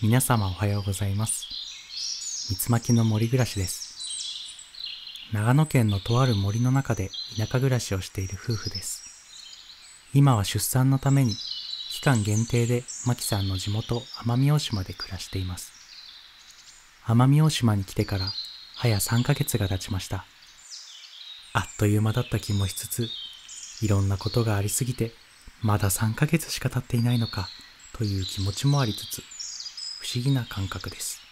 皆様おはようございます。みつまきの森暮らしです。長野県のとある森の中で田舎暮らしをしている夫婦です。今は出産のために期間限定でまきさんの地元奄美大島で暮らしています。奄美大島に来てから早3ヶ月が経ちました。あっという間だった気もしつつ、いろんなことがありすぎてまだ3ヶ月しか経っていないのかという気持ちもありつつ、不思議な感覚です。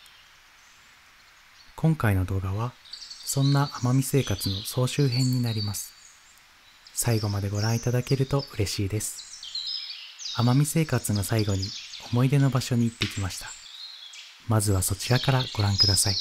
今回の動画はそんな奄美生活の総集編になります。最後までご覧いただけると嬉しいです。奄美生活の最後に思い出の場所に行ってきました。まずはそちらからご覧ください。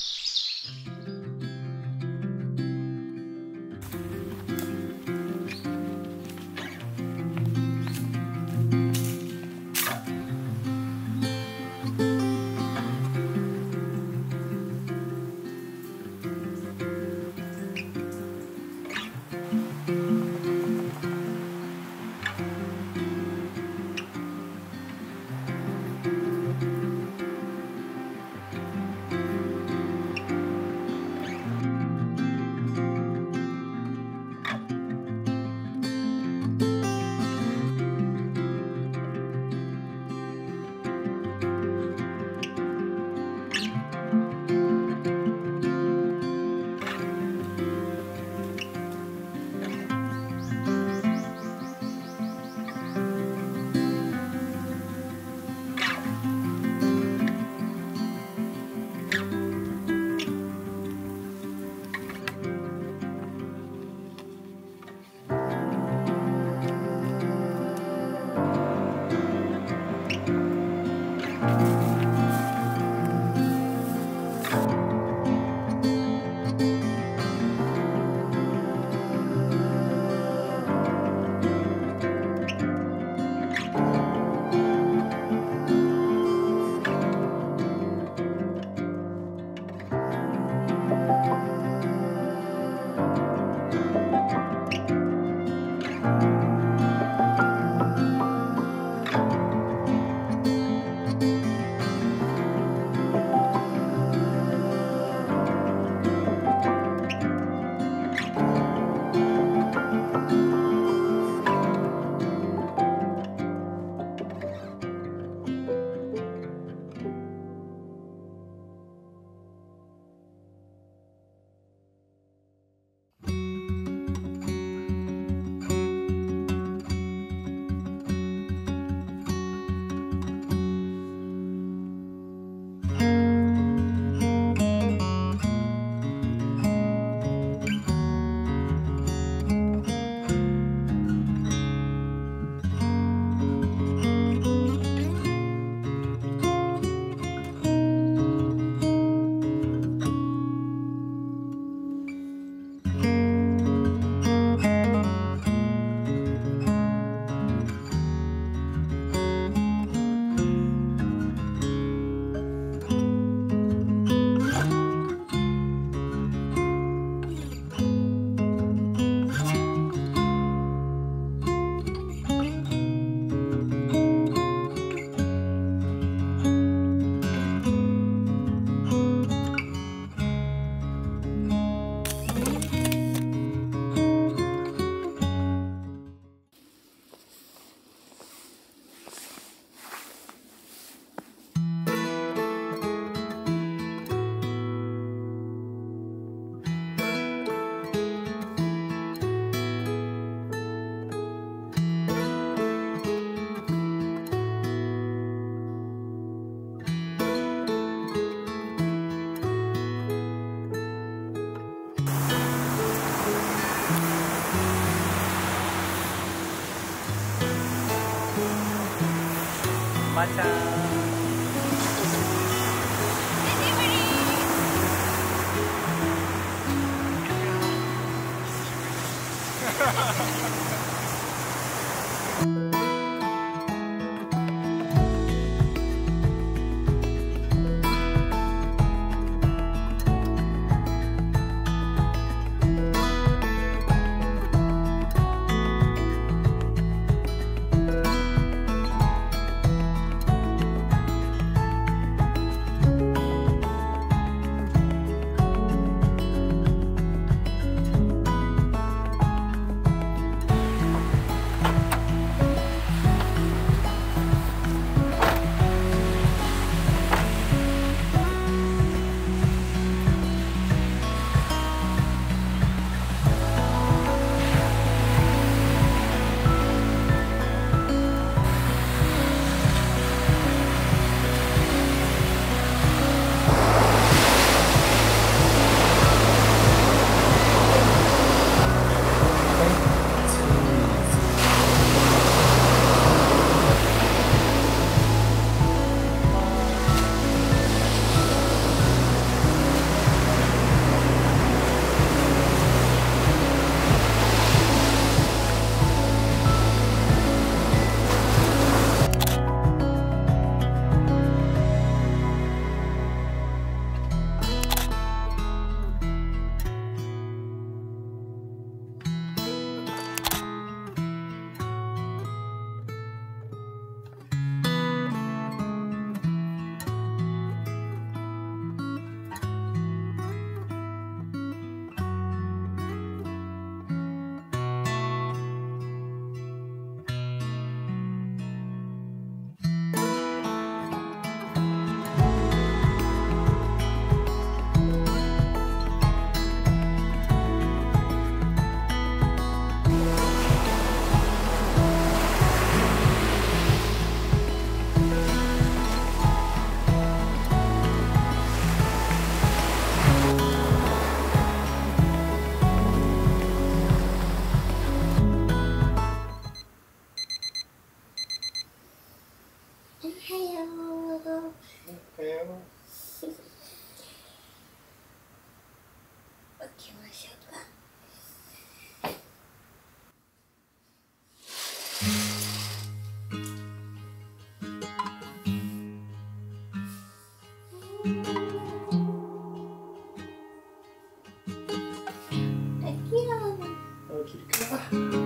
まちゃん。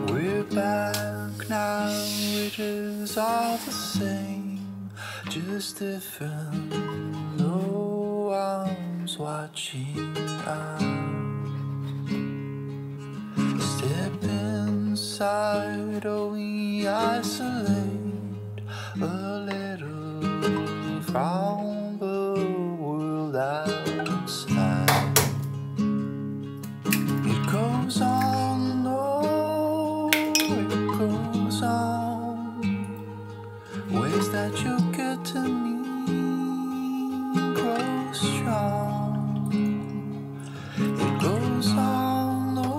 We're back now, it is all the same, just different. No one's watching us. Step inside, or we isolate a little from the world outside. It goes on, no, it goes on. Ways that you get to me grow strong. It goes on, no,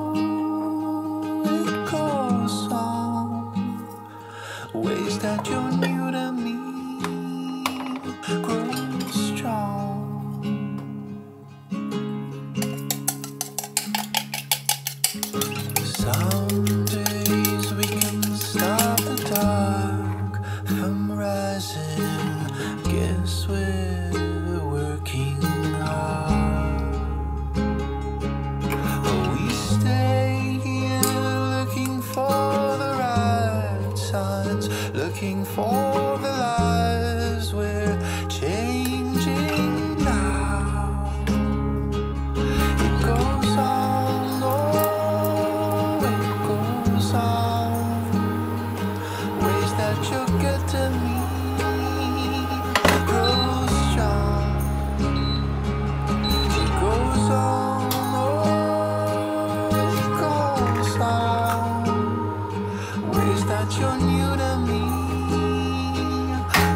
it goes on. Ways that you're new to me grow strong. Some days we can stop the dark from rising. Guess we're working hard. We stay here looking for the right signs, looking for the lives we're changing now. It goes on, oh, it goes on. Ways that you get to me grow strong. It goes on, oh, it goes on. Ways that you're new to me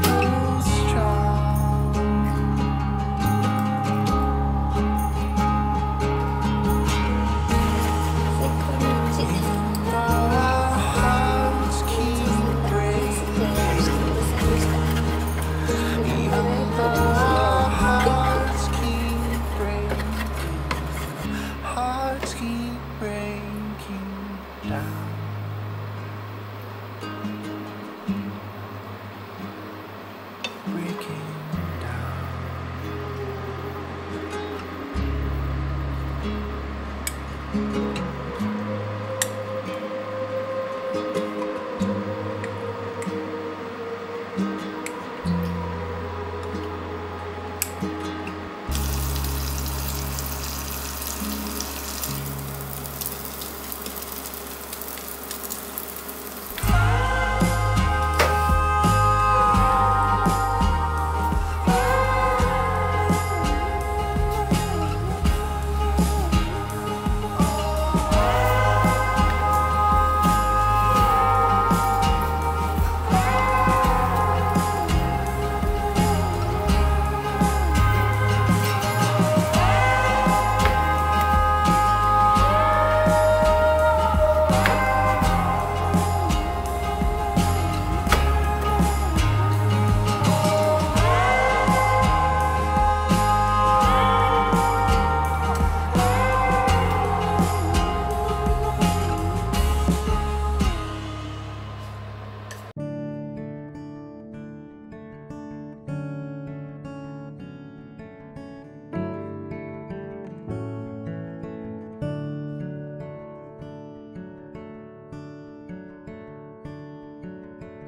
grow strong. Our hearts keep breaking, even though our hearts keep breaking. Hearts keep breaking down. Breaking down.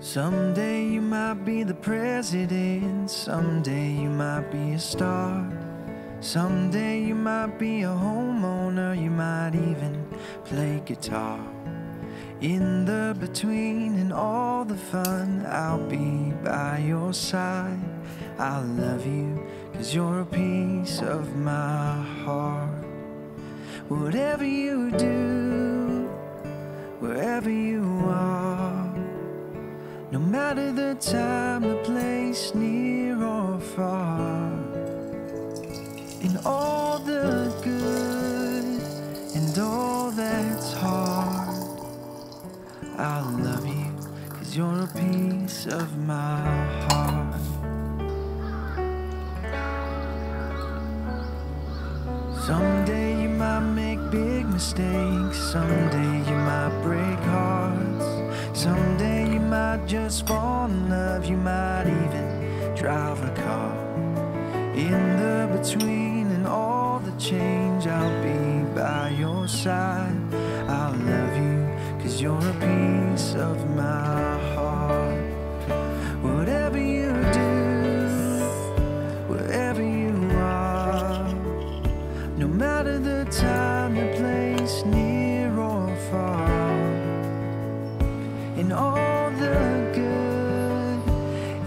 Someday you might be the president, someday you might be a star. Someday you might be a homeowner, you might even play guitar. In the between and all the fun, I'll be by your side. I'll love you, 'cause you're a piece of my heart. Whatever you do, wherever you are, no matter the time, the place, near or far, in all the good and all that's hard, I'll love you, 'cause you're a piece of my heart. Someday you might make big mistakes, someday you might break hearts, someday you might just fall in love, you might even drive a car. In the between and all the change, I'll be by your side. I'll love you, 'cause you're a piece of my heart. Whatever you do, wherever you are, no matter the time, the place, near or far, in all the good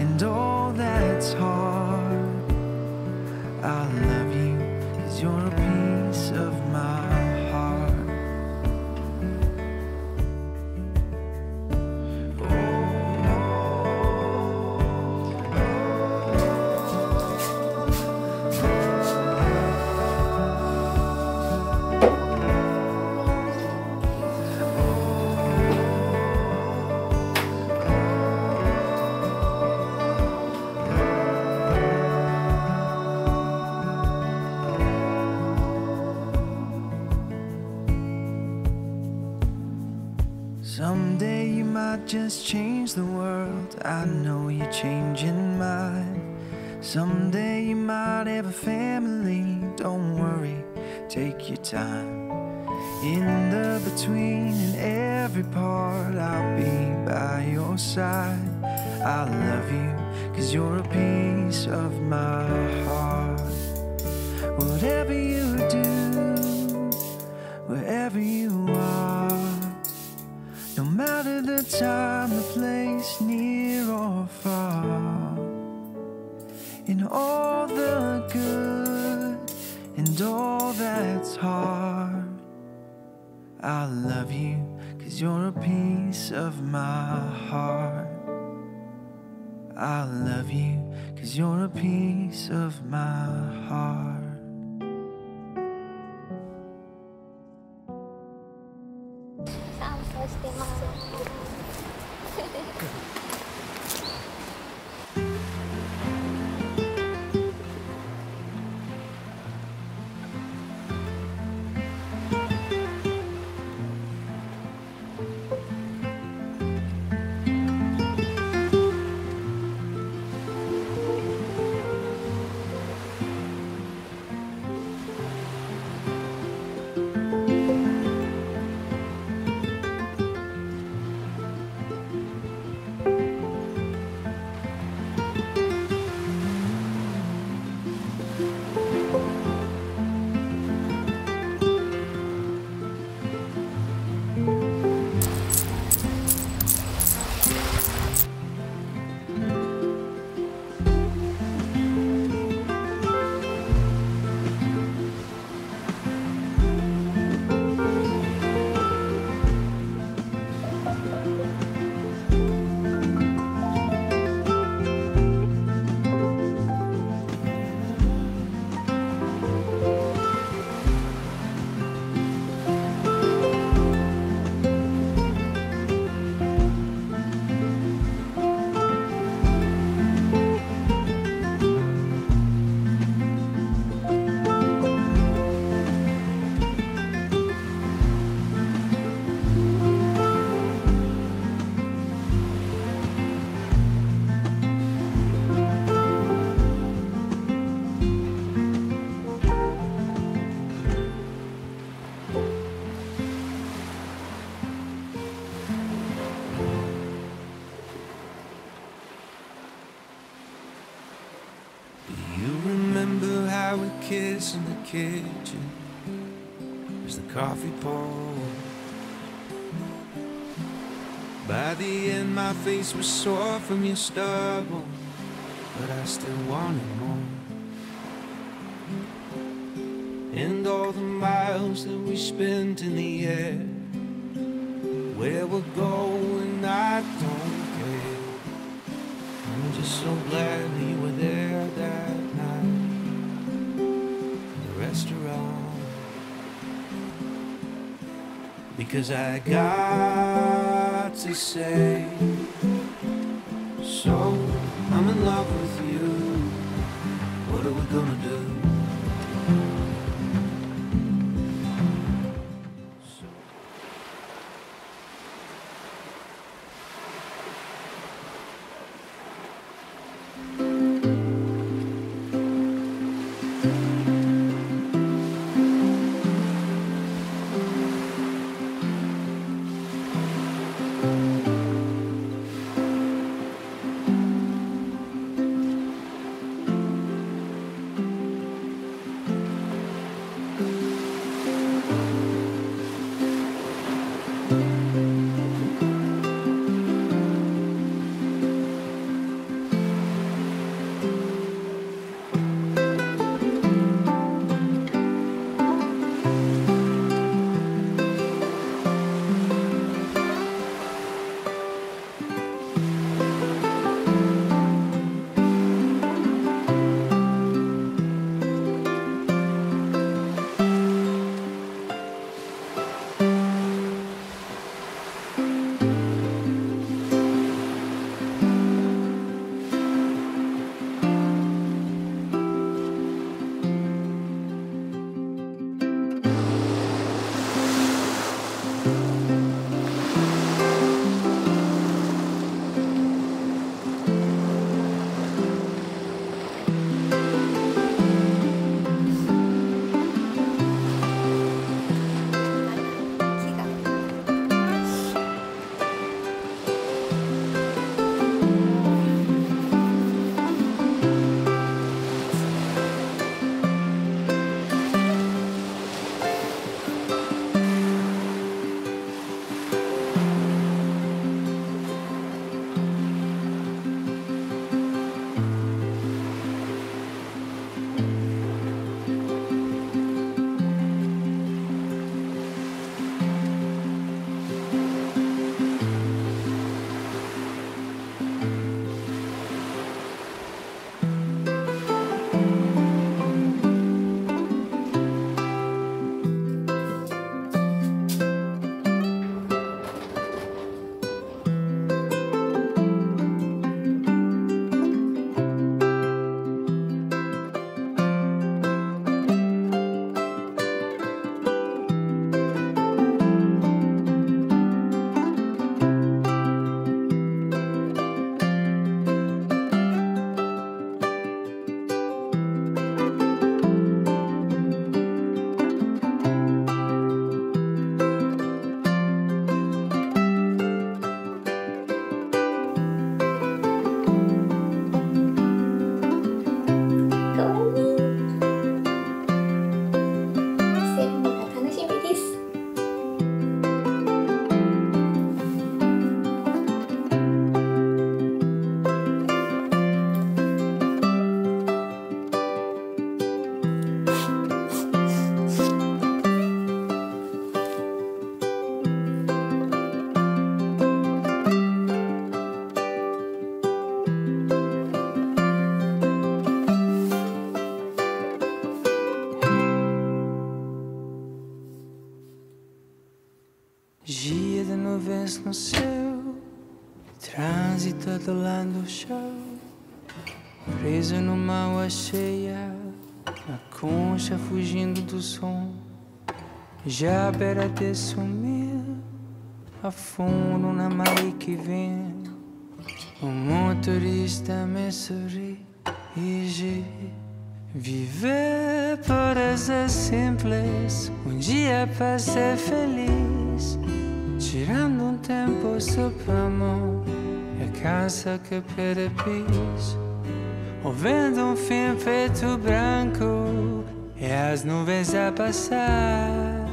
and all that's hard, I love you, 'cause you're a piece of my heart. Someday you might just change the world. I know you're changing mine. Someday you might have a family. Don't worry, take your time. In the between and every part, I'll be by your side. I love you, 'cause you're a piece of my heart. Whatever you do, wherever you are, no matter the time, the place, near or far, in all the good and all that's hard, I love you, 'cause you're a piece of my heart. I love you, 'cause you're a piece of my heart. Kiss in the kitchen as the coffee poured. By the end my face was sore from your stubble, but I still wanted more. And all the miles that we spent in the air, where we're going I don't care. I'm just so glad that you were there that night. Restaurant, because I got to say, so I'm in love with you. What are we gonna do? estrelas no céu, trânsito adolando o chão, preso numa água cheia, na concha fugindo do som, já à beira de sumir, a fundo na maré que vem. O motorista me sorri e viver parece simples, dia para ser feliz, tirando um tempo só para amor, é casa que perde pis, ouvindo fim preto branco, e as nuvens a passar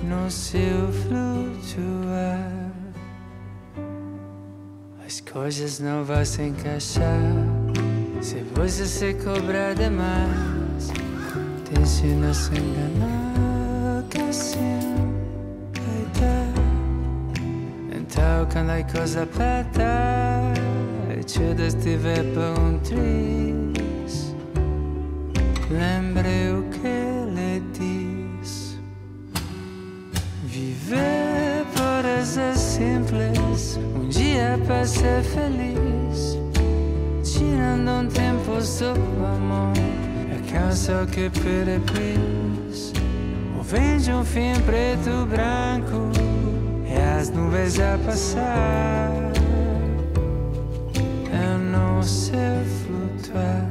no céu flutuar. As coisas não vão se encaixar se você se cobrar demais. Tente não se enganar, que assim vai dar. Então quando a coisa aperta e tudo estiver para um triz, lembre o que ele diz. Viver parece simples, dia para ser feliz, tirando um tempo só para amor, é cansa que perde pis, ouvindo um fim preto branco, e as nuvens a passar, eu não sei flutuar.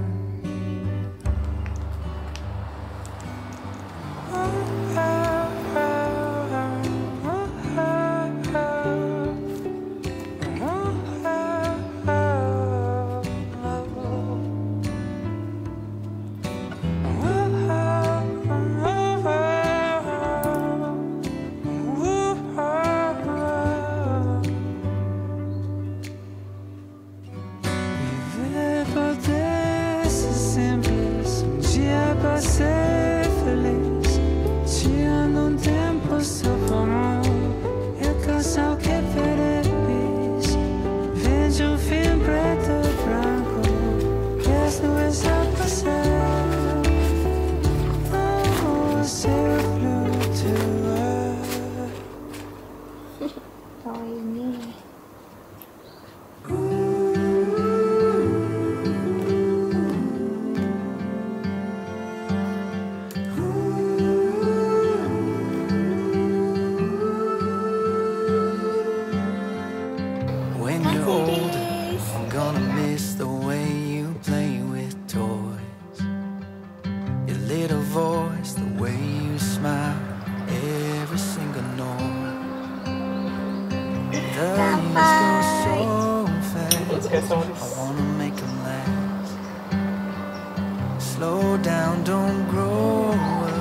Slow down, don't grow up,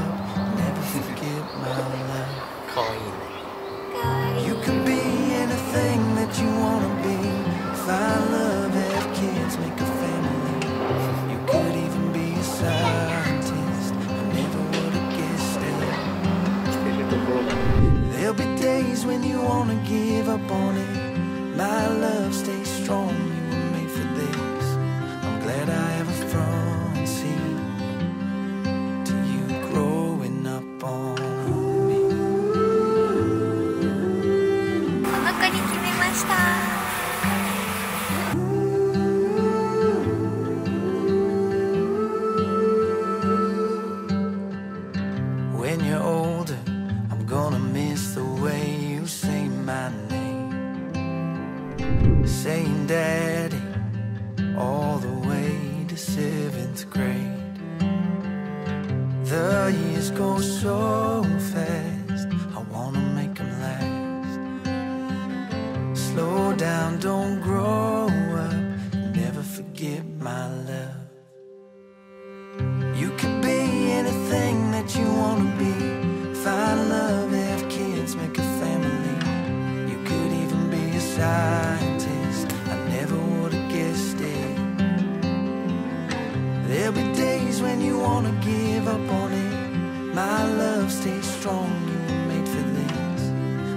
never forget my love. You could be anything that you wanna be. Find love, have kids, make a family. You could even be a scientist. I never would've guessed it. There'll be days when you wanna give up on it. My love, stay strong, you were made for this. I'm glad I have a front seat to you growing up on me. この子に決めました。When you're older, I'm gonna miss the way you say my name. Saying daddy all the way to 7th grade. The years go so fast, I wanna make them last. Slow down, don't grow up, never forget my love. You could be anything that you wanna be. Find love, have kids, make a family. You could even be a scientist. I never would've guessed it. There'll be days when you wanna give up on it. My love, stay strong, you were made for this.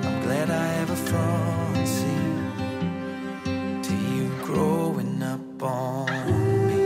I'm glad I have a front seat to you growing up on me.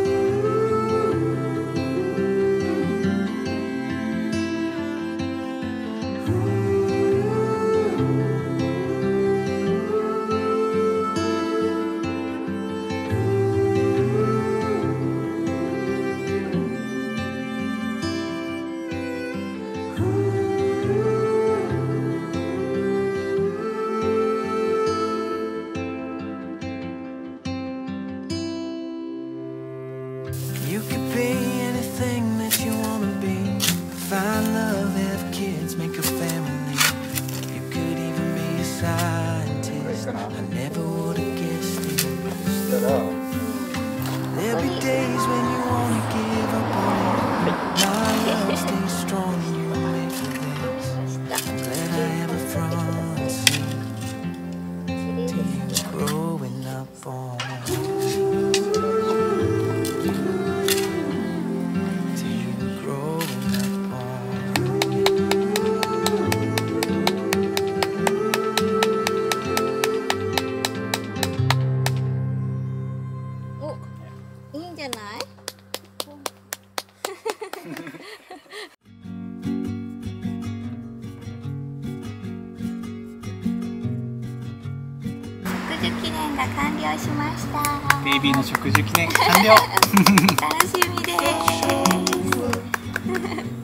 が完了しました。ベイビーの植樹記念完了。楽しみです。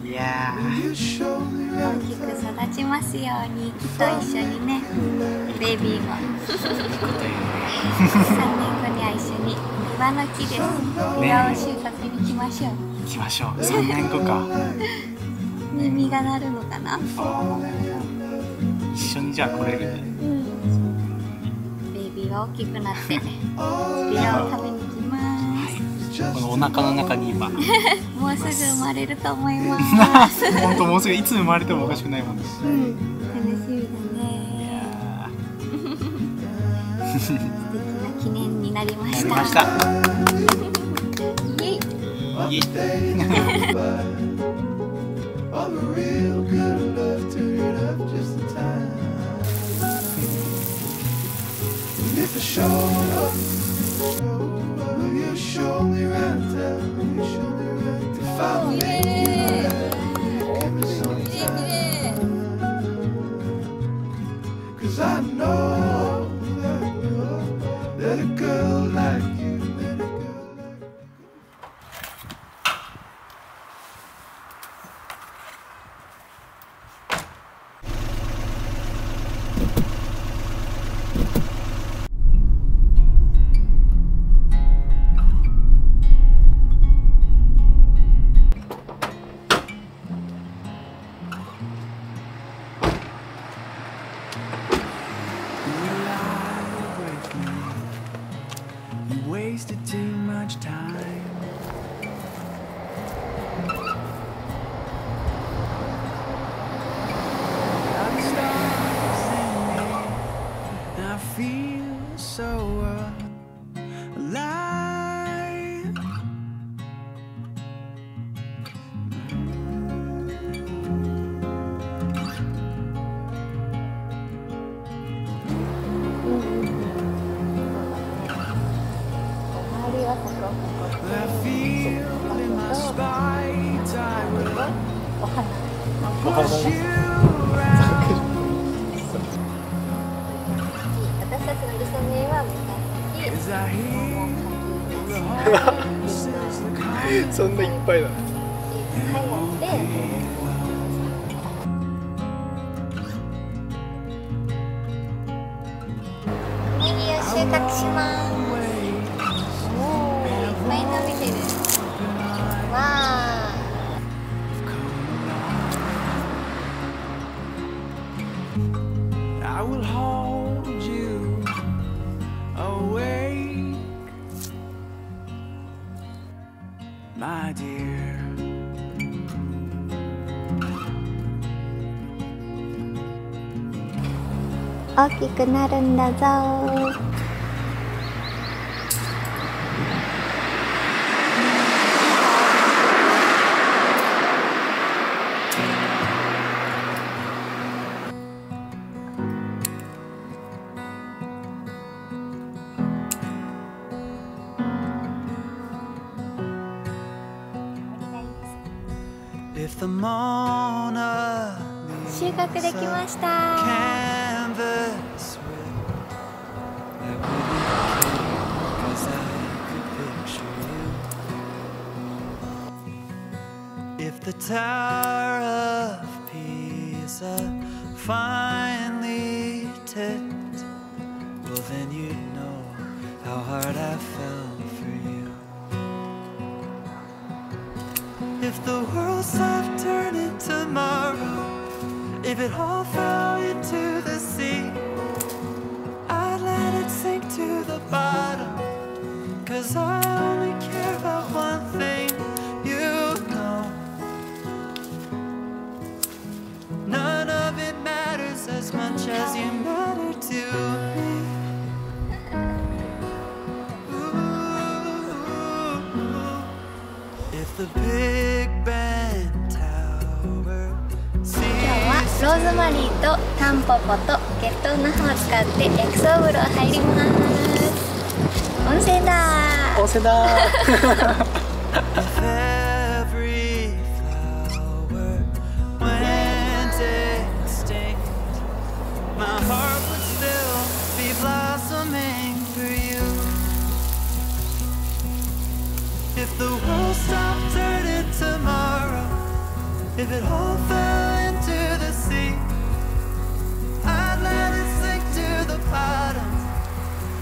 いや大きく育ちますように、木と一緒にね、ベイビーも3年後には一緒に庭の木です。庭を収穫に来ましょう。行きましょう。3年後か。実がなるのかな。一緒にじゃあ来れるね。ベイビーが大きくなってビラを食べに来ます。このお腹の中に今もうすぐ生まれると思います。本当もうすぐいつ生まれてもおかしくないもんね。楽しみだね。素敵な記念になりました。イエイ。イエイ。All the real good love to it up just in time. And if I show up, will you show me right down? Will you show me right to follow me? Every single time. 'Cause I know that a girl like you, that a girl like you. Wasted too much time. I'm starting, I feel so alive. I feel in my spine I will push you around. 私たちの理想の家は昔 As I hear the horses, the cars. そんないっぱいだ。ネギを収穫します。おー、いっぱい伸びてる。わー。I will hold you awake, my dear.「大きくなるんだぞ」。If the Mona 収穫できました。 canvas will, that would be okay, 'cause I could picture you. If the Tower of Pisa finally tipped, well then you'd know how hard I fell for you. If the world stopped turning tomorrow, if it all fell into the sea, I'd let it sink to the bottom, 'cause I only care about one thing, you know. None of it matters as much as you matter to me. Ooh, if the Big Ben Tower 今日はローズマリーとタンポポとケットウナハを使って薬草風呂入ります。温泉だー。温泉だー。If every flower went extinct, my heart would still be blossoming for If it all fell into the sea, I'd let it sink to the bottom.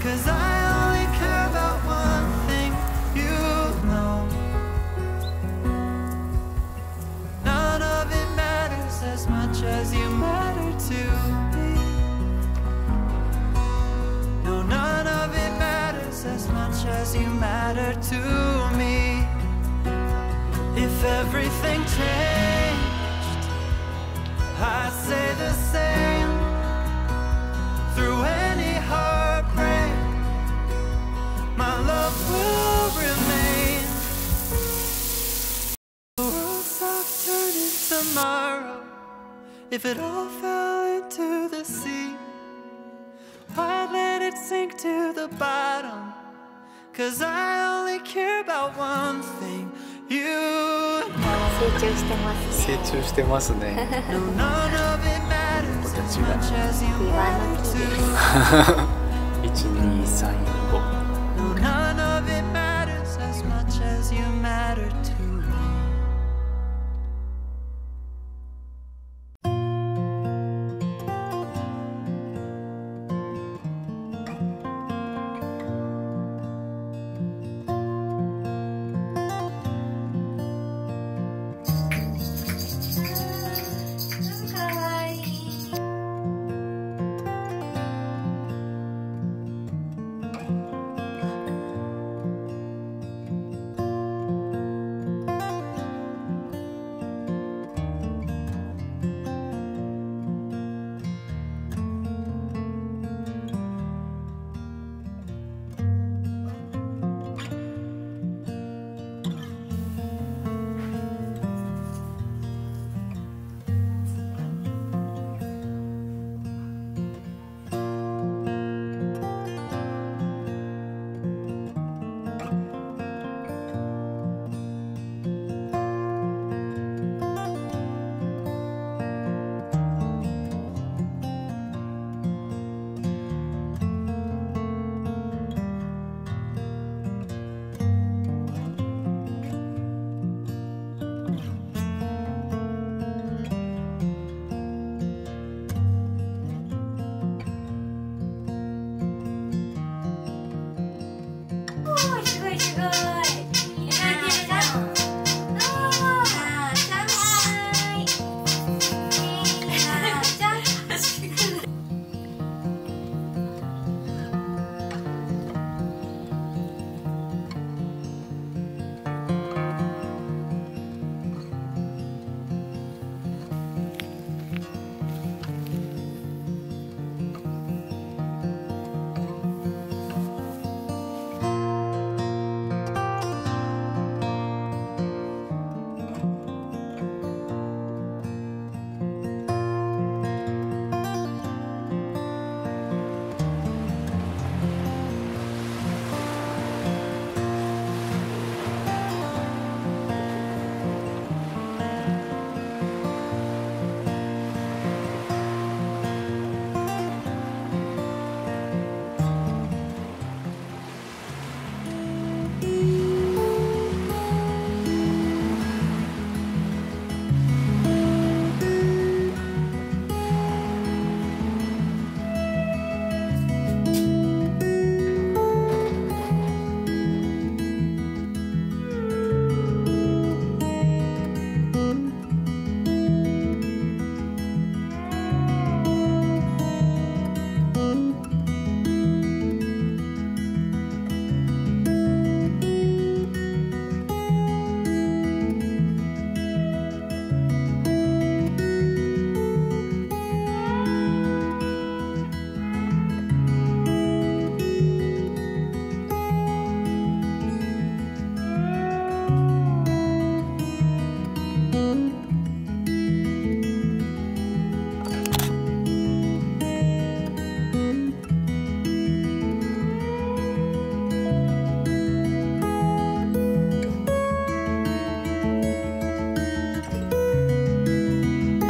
'Cause I only care about one thing, you know. None of it matters as much as you matter to me. No, none of it matters as much as you matter to me. If everything changed, I'd say the same. Through any heartbreak, my love will remain. The world stops turning tomorrow. If it all fell into the sea, I'd let it sink to the bottom. 'Cause I only care about one thing, you know. 成長してますね。成長してますね。 No, none of it matters as much as you 岩 matter の木 to で me. 1、2、3、4、5。 No, none of it matters as much as you matter to me.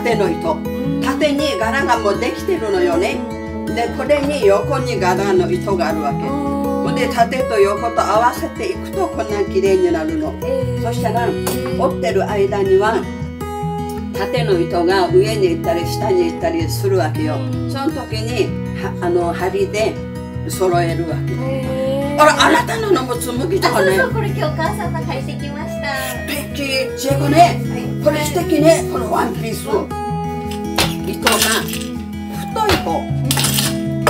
縦の糸、縦に柄がもうできてるのよね。でこれに横に柄の糸があるわけ。で縦と横と合わせていくとこんな綺麗になるの。そしたら折ってる間には縦の糸が上に行ったり下に行ったりするわけよ。その時に針で揃えるわけ。あなたののも紬だね。そう、これ今日お母さんが借りてきました。素敵。千恵子ね、これ素敵ね。このワンピース糸が太い方、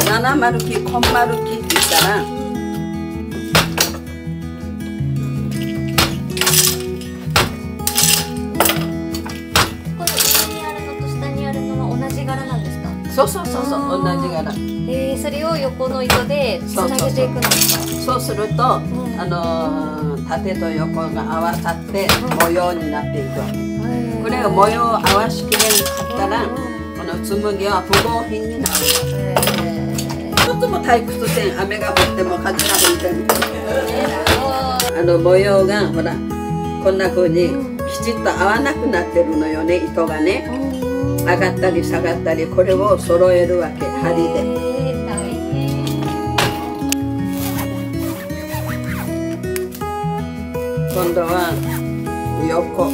70期、コンマル期って言ったらそう、同じ柄。それを横の糸でつなげていくんですか？そうすると、縦と横が合わさって模様になっていくわけ。これを模様を合わしきれなかったら、この紬は不合品になる。一つも退屈せん。雨が降っても風が吹いても。模様がほらこんな風にきちっと合わなくなってるのよね、糸がね。上がったり下がったり、これを揃えるわけ、針で。今度は横。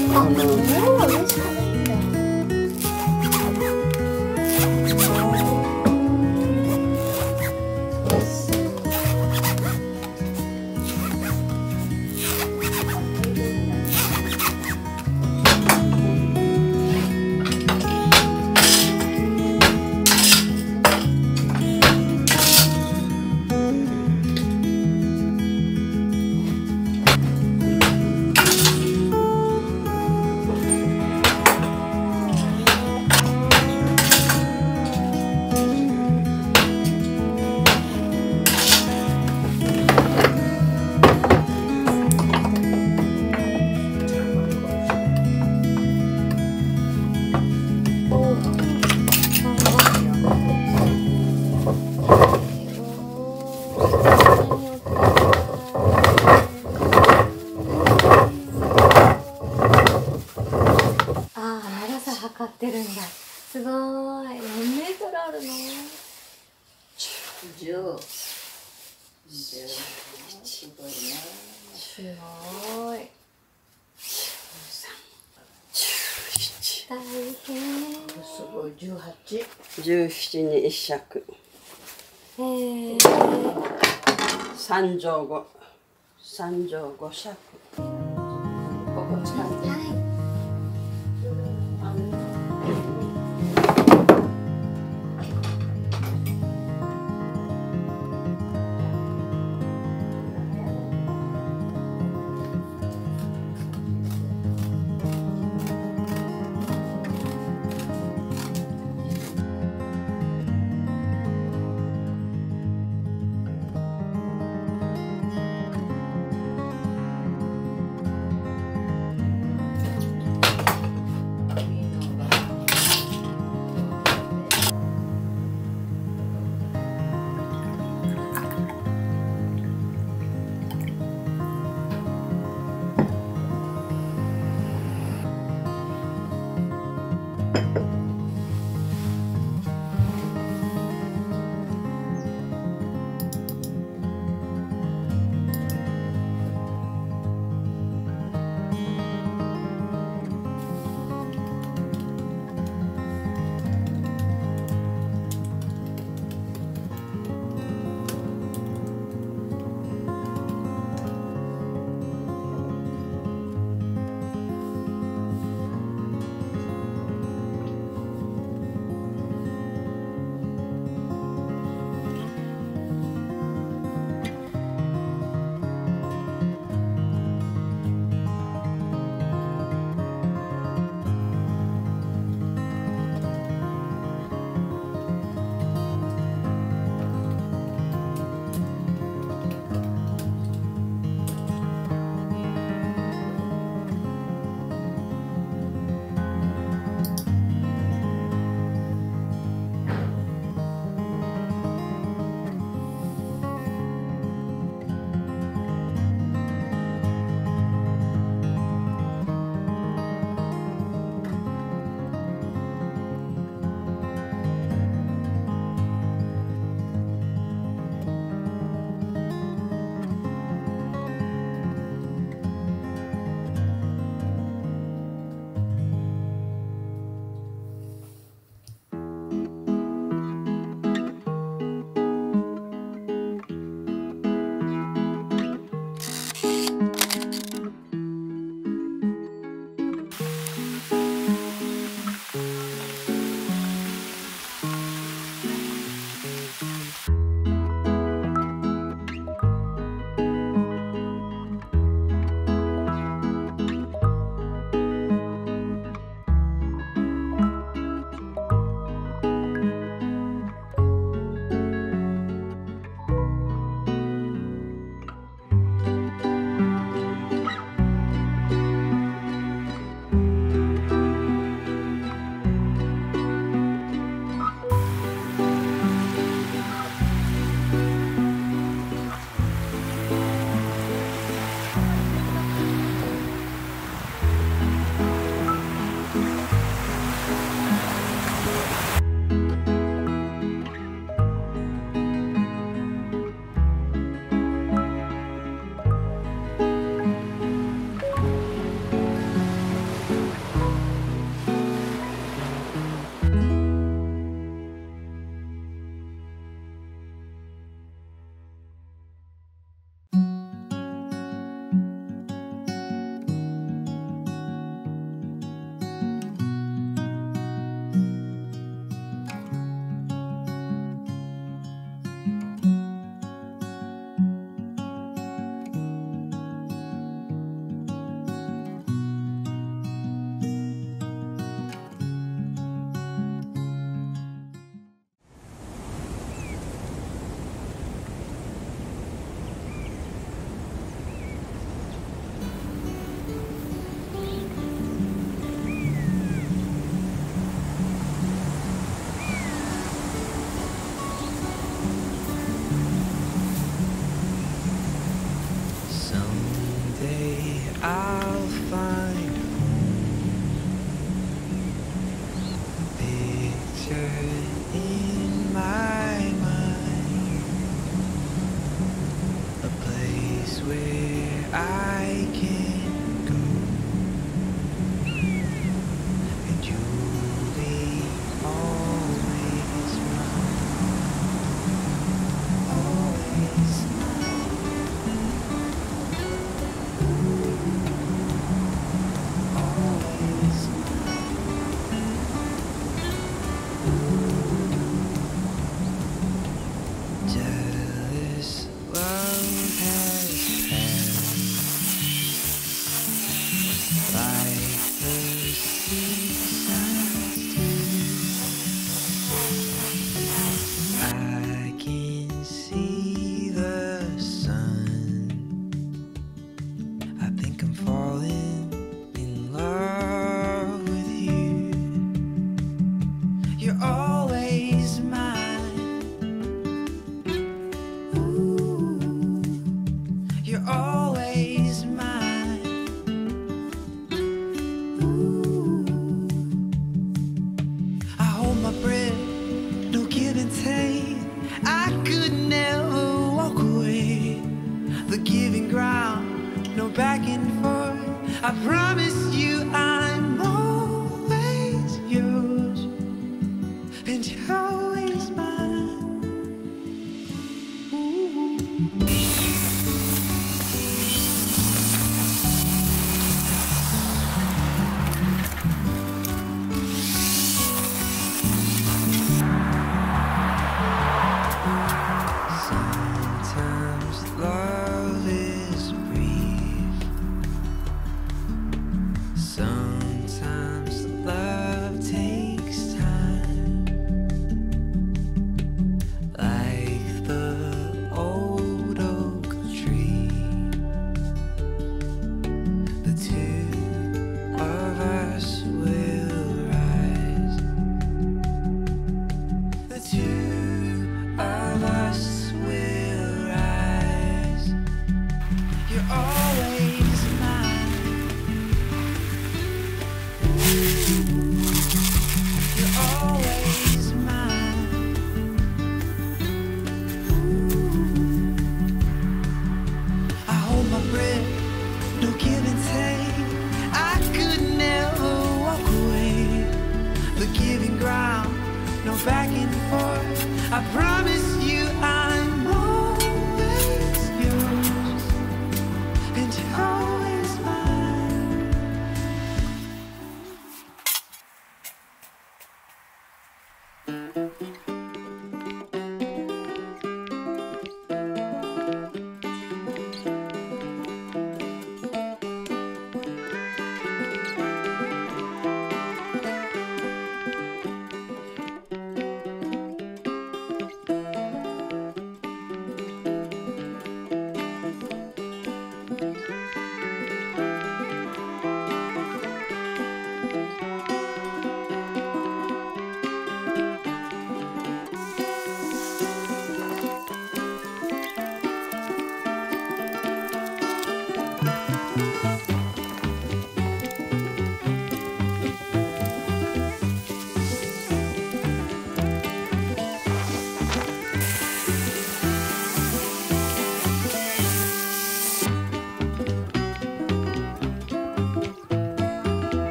測ってるんだ。すごーい。何メートルあるの？10。すごいね。すごい。大変。すごい。18。17に1尺。3畳5。3畳5尺。ここ使って。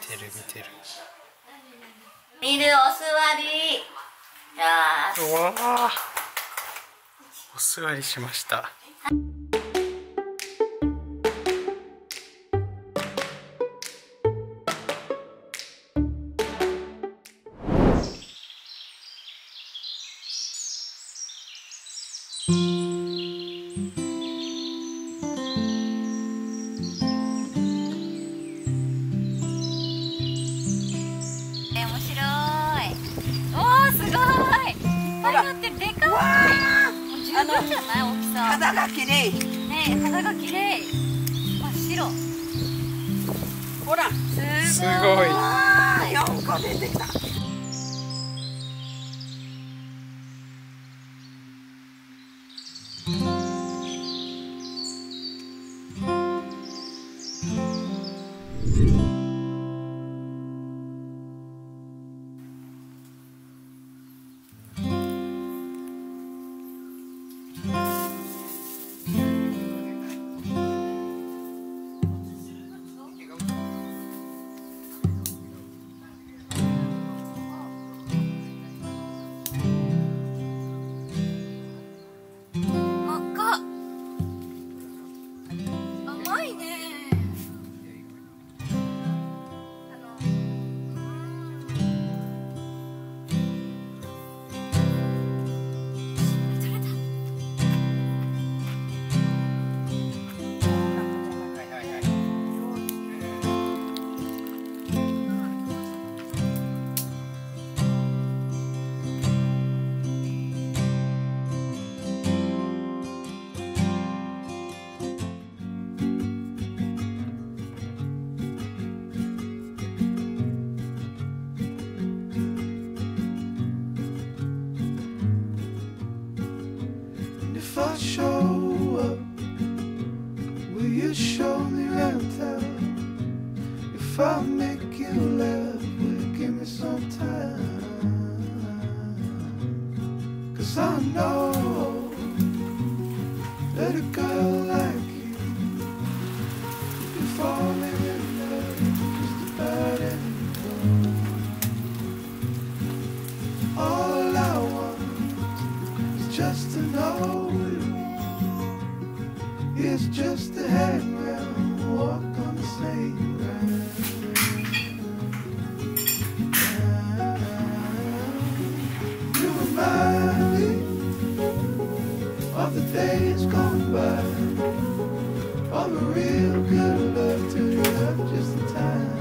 てる見てる。ミルお座り。ようわあ、お座りしました。肌が綺麗ねえ、肌が綺麗。真っ白。ほらすごい。4個出てきた。If I show up, will you show me around town? If I make you laugh, will you give me some time? 'Cause I know that a girl like you can fall in love just about anyone. All I want is just to know it's just to hang around, walk on the same ground. You remind me of the days gone by, all the real good love till you have just the time.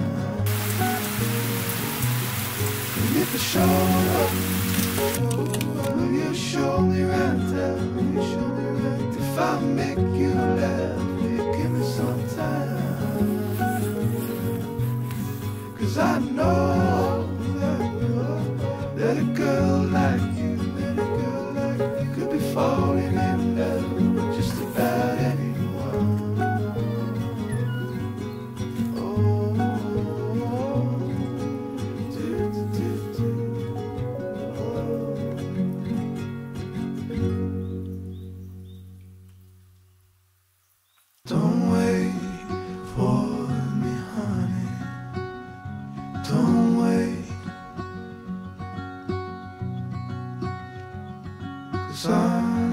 And if I show up, will you show me around town? Will you show me around town? If I make you laugh, will you give me some time? 'Cause I know that a girl like you, could be falling in love with just about anyone. Oh, do, do, do, do. Don't wait for me, honey. Don't wait. 'Cause I'm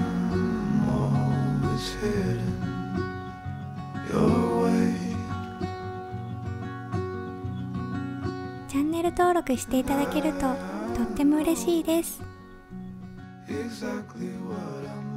always heading your way. チャンネル登録していただけるととっても嬉しいです。 Exactly what I'm